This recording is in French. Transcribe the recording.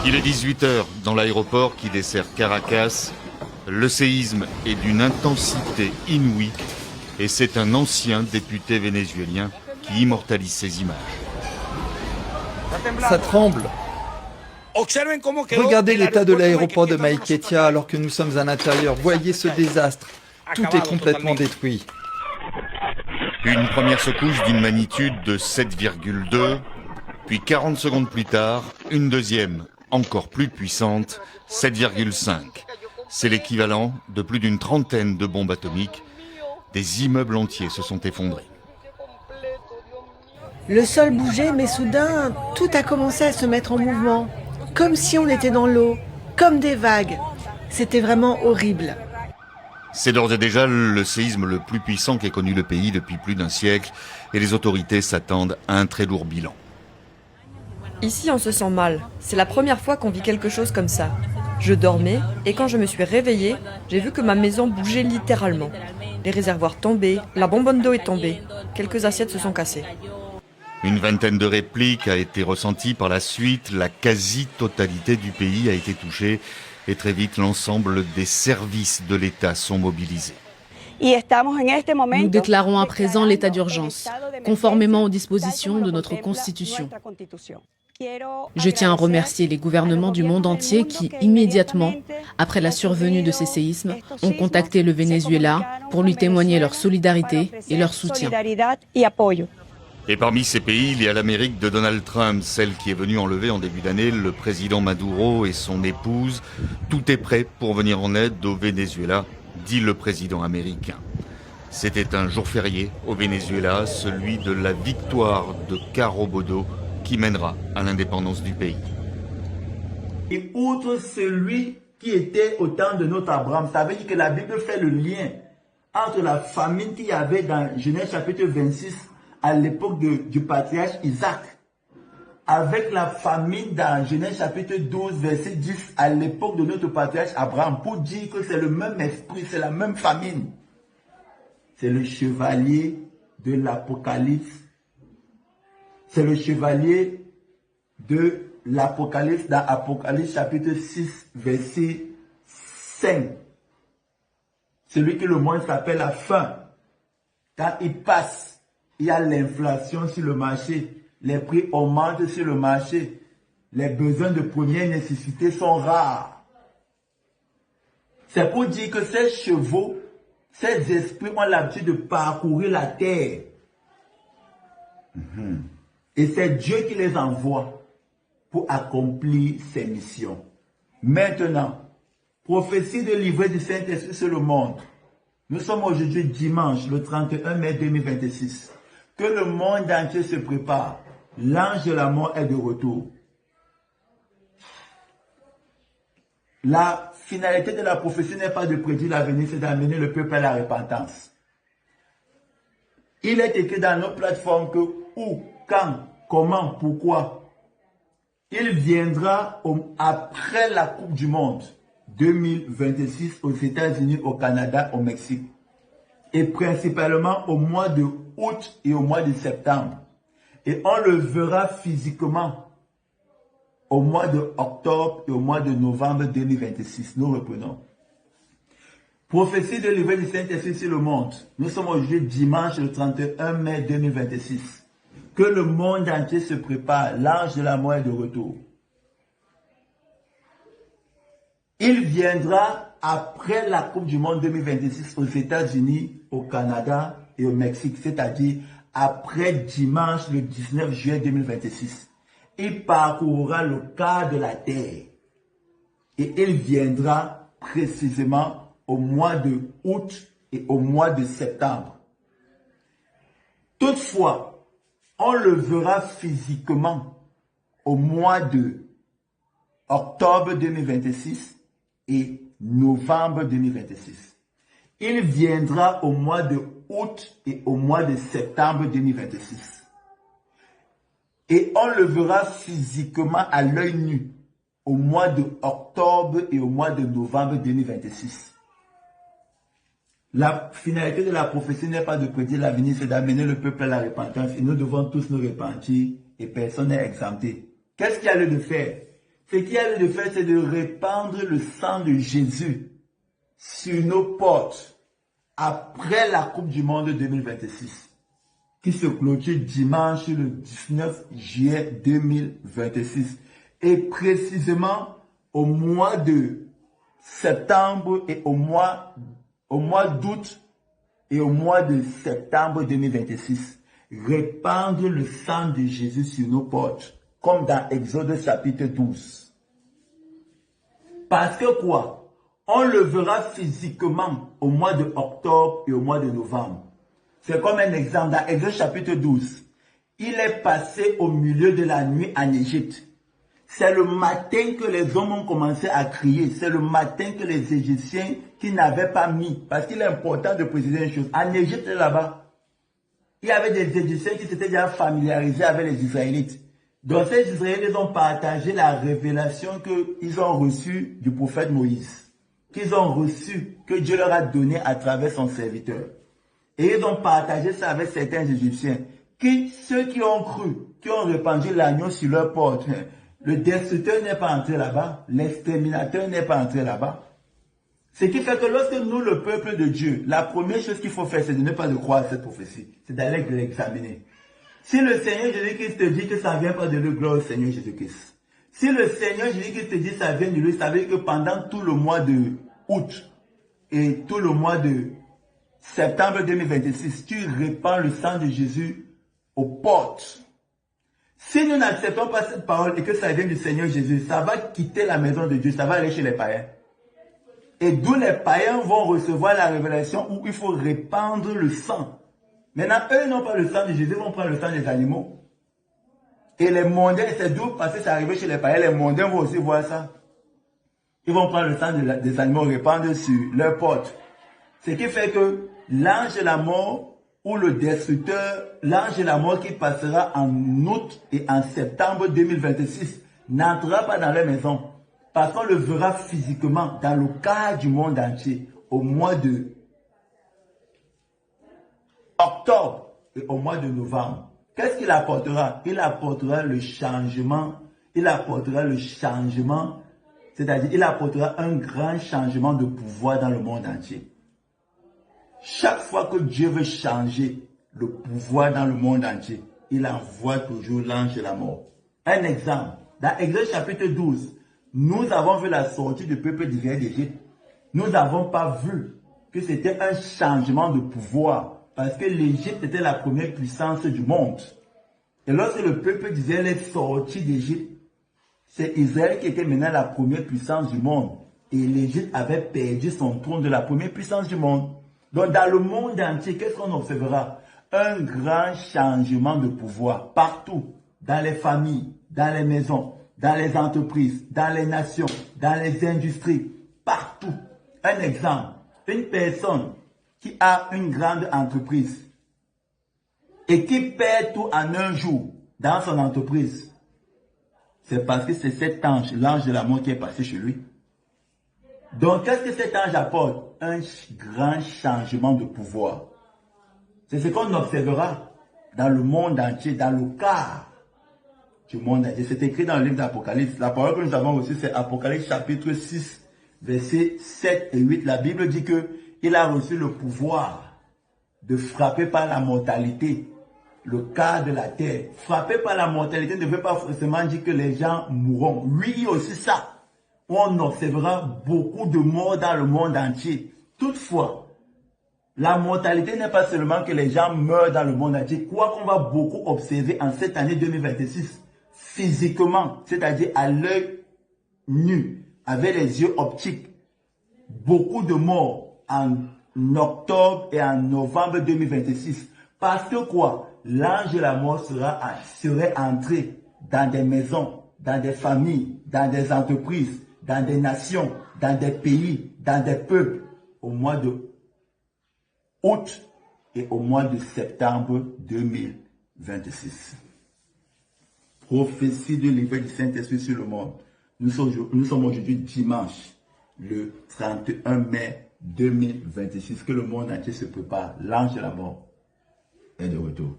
Il est 18 h dans l'aéroport qui dessert Caracas. Le séisme est d'une intensité inouïe et c'est un ancien député vénézuélien qui immortalise ces images. Ça tremble. Regardez l'état de l'aéroport de Maiquetía alors que nous sommes à l'intérieur. Voyez ce désastre. Tout est complètement détruit. Une première secousse d'une magnitude de 7,2, puis 40 secondes plus tard, une deuxième, encore plus puissante, 7,5. C'est l'équivalent de plus d'une trentaine de bombes atomiques. Des immeubles entiers se sont effondrés. Le sol bougeait, mais soudain, tout a commencé à se mettre en mouvement. Comme si on était dans l'eau, comme des vagues. C'était vraiment horrible. C'est d'ores et déjà le séisme le plus puissant qu'ait connu le pays depuis plus d'un siècle et les autorités s'attendent à un très lourd bilan. Ici, on se sent mal. C'est la première fois qu'on vit quelque chose comme ça. Je dormais et quand je me suis réveillée, j'ai vu que ma maison bougeait littéralement. Les réservoirs tombaient, la bonbonne d'eau est tombée. Quelques assiettes se sont cassées. Une vingtaine de répliques a été ressentie par la suite. La quasi-totalité du pays a été touchée et très vite l'ensemble des services de l'État sont mobilisés. Nous déclarons à présent l'état d'urgence, conformément aux dispositions de notre Constitution. Je tiens à remercier les gouvernements du monde entier qui, immédiatement, après la survenue de ces séismes, ont contacté le Venezuela pour lui témoigner leur solidarité et leur soutien. Et parmi ces pays, il y a l'Amérique de Donald Trump, celle qui est venue enlever en début d'année le président Maduro et son épouse. Tout est prêt pour venir en aide au Venezuela, dit le président américain. C'était un jour férié au Venezuela, celui de la victoire de Carabobo, qui mènera à l'indépendance du pays. Et outre celui qui était au temps de notre Abraham, ça veut dire que la Bible fait le lien entre la famine qu'il y avait dans Genèse chapitre 26 à l'époque du patriarche Isaac, avec la famine dans Genèse chapitre 12 verset 10 à l'époque de notre patriarche Abraham, pour dire que c'est le même esprit, c'est la même famine. C'est le chevalier de l'Apocalypse. C'est le chevalier de l'Apocalypse dans Apocalypse chapitre 6 verset 5. Celui que le monde s'appelle la faim. Quand il passe, il y a l'inflation sur le marché, les prix augmentent sur le marché, les besoins de première nécessité sont rares. C'est pour dire que ces chevaux, ces esprits ont l'habitude de parcourir la terre. Et c'est Dieu qui les envoie pour accomplir ses missions. Maintenant, prophétie de livret du Saint-Esprit sur le monde. Nous sommes aujourd'hui dimanche, le 31 mai 2026. Que le monde entier se prépare. L'ange de la mort est de retour. La finalité de la prophétie n'est pas de prédire l'avenir, c'est d'amener le peuple à la repentance. Il est écrit dans nos plateformes que où, quand, comment, pourquoi. Il viendra après la Coupe du Monde 2026 aux États-Unis, au Canada, au Mexique. Et principalement au mois de août et au mois de septembre. Et on le verra physiquement au mois de octobre et au mois de novembre 2026. Nous reprenons. Prophétie de livret du Saint-Esprit sur le monde. Nous sommes aujourd'hui dimanche le 31 mai 2026. Que le monde entier se prépare. L'ange de la mort est de retour. Il viendra après la Coupe du Monde 2026 aux États-Unis, au Canada et au Mexique, c'est-à-dire après dimanche le 19 juillet 2026. Il parcourra le quart de la terre et il viendra précisément au mois de août et au mois de septembre. Toutefois, on le verra physiquement au mois de octobre 2026 et novembre 2026. Il viendra au mois de août et au mois de septembre 2026. Et on le verra physiquement à l'œil nu au mois de octobre et au mois de novembre 2026. La finalité de la prophétie n'est pas de prédire l'avenir, c'est d'amener le peuple à la repentance. Et nous devons tous nous repentir et personne n'est exempté. Qu'est-ce qu'il y a lieu de faire? Ce qu'il y a lieu de faire, c'est de répandre le sang de Jésus sur nos portes après la Coupe du Monde 2026, qui se clôture dimanche le 19 juillet 2026. Et précisément au mois de septembre et au mois d'août et au mois de septembre 2026. Répandre le sang de Jésus sur nos portes, comme dans Exode chapitre 12. Parce que quoi? On le verra physiquement au mois de octobre et au mois de novembre. C'est comme un exemple dans Exode chapitre 12. Il est passé au milieu de la nuit en Égypte. C'est le matin que les hommes ont commencé à crier. C'est le matin que les Égyptiens qui n'avaient pas mis. Parce qu'il est important de préciser une chose. En Égypte, là-bas, il y avait des Égyptiens qui s'étaient déjà familiarisés avec les Israélites. Donc ces Israélites ont partagé la révélation qu'ils ont reçue du prophète Moïse. Qu'ils ont reçu, que Dieu leur a donné à travers son serviteur. Et ils ont partagé ça avec certains Égyptiens. Ceux qui ont cru, qui ont répandu l'agneau sur leur porte. Le destructeur n'est pas entré là-bas. L'exterminateur n'est pas entré là-bas. Ce qui fait que lorsque nous, le peuple de Dieu, la première chose qu'il faut faire, c'est de ne pas croire à cette prophétie. C'est d'aller l'examiner. Si le Seigneur Jésus-Christ te dit que ça ne vient pas de lui, gloire au Seigneur Jésus-Christ. Si le Seigneur Jésus-Christ te dit que ça vient de lui, ça veut dire que pendant tout le mois de août et tout le mois de septembre 2026, tu répands le sang de Jésus aux portes. Si nous n'acceptons pas cette parole et que ça vient du Seigneur Jésus, ça va quitter la maison de Dieu, ça va aller chez les païens. Et d'où les païens vont recevoir la révélation où il faut répandre le sang. Maintenant, eux n'ont pas le sang de Jésus, ils vont prendre le sang des animaux. Et les mondains, c'est d'où parce que c'est arrivé chez les païens, les mondains vont aussi voir ça. Ils vont prendre le sang des animaux, répandre sur leurs portes. Ce qui fait que l'ange de la mort ou le destructeur, l'ange de la mort qui passera en août et en septembre 2026, n'entrera pas dans leur maison. Parce qu'on le verra physiquement dans le cas du monde entier au mois de octobre et au mois de novembre. Qu'est-ce qu'il apportera? Il apportera le changement. Il apportera le changement. C'est-à-dire, il apportera un grand changement de pouvoir dans le monde entier. Chaque fois que Dieu veut changer le pouvoir dans le monde entier, il envoie toujours l'ange de la mort. Un exemple, dans Exode chapitre 12, nous avons vu la sortie du peuple d'Israël d'Égypte. Nous n'avons pas vu que c'était un changement de pouvoir parce que l'Égypte était la première puissance du monde. Et lorsque le peuple d'Israël est sorti d'Égypte, c'est Israël qui était maintenant la première puissance du monde. Et l'Égypte avait perdu son trône de la première puissance du monde. Donc dans le monde entier, qu'est-ce qu'on observera? Un grand changement de pouvoir partout, dans les familles, dans les maisons, dans les entreprises, dans les nations, dans les industries, partout. Un exemple, une personne qui a une grande entreprise et qui perd tout en un jour dans son entreprise, c'est parce que c'est cet ange, l'ange de la mort qui est passé chez lui. Donc, qu'est-ce que cet ange apporte? Un grand changement de pouvoir. C'est ce qu'on observera dans le monde entier, dans le quart du monde entier. C'est écrit dans le livre d'Apocalypse. La parole que nous avons aussi, c'est Apocalypse chapitre 6, versets 7 et 8. La Bible dit qu'il a reçu le pouvoir de frapper par la mortalité le quart de la terre. Frapper par la mortalité ne veut pas forcément dire que les gens mourront. Oui, aussi ça. On observera beaucoup de morts dans le monde entier. Toutefois, la mortalité n'est pas seulement que les gens meurent dans le monde entier, quoi qu'on va beaucoup observer en cette année 2026, physiquement, c'est-à-dire à l'œil nu, avec les yeux optiques. Beaucoup de morts en octobre et en novembre 2026. Parce que quoi? L'ange de la mort serait entré dans des maisons, dans des familles, dans des entreprises, dans des nations, dans des pays, dans des peuples, au mois de août et au mois de septembre 2026. Prophétie de l'Évêque du Saint-Esprit sur le monde. Nous sommes aujourd'hui dimanche, le 31 mai 2026. Que le monde entier se prépare. L'ange de la mort est de retour.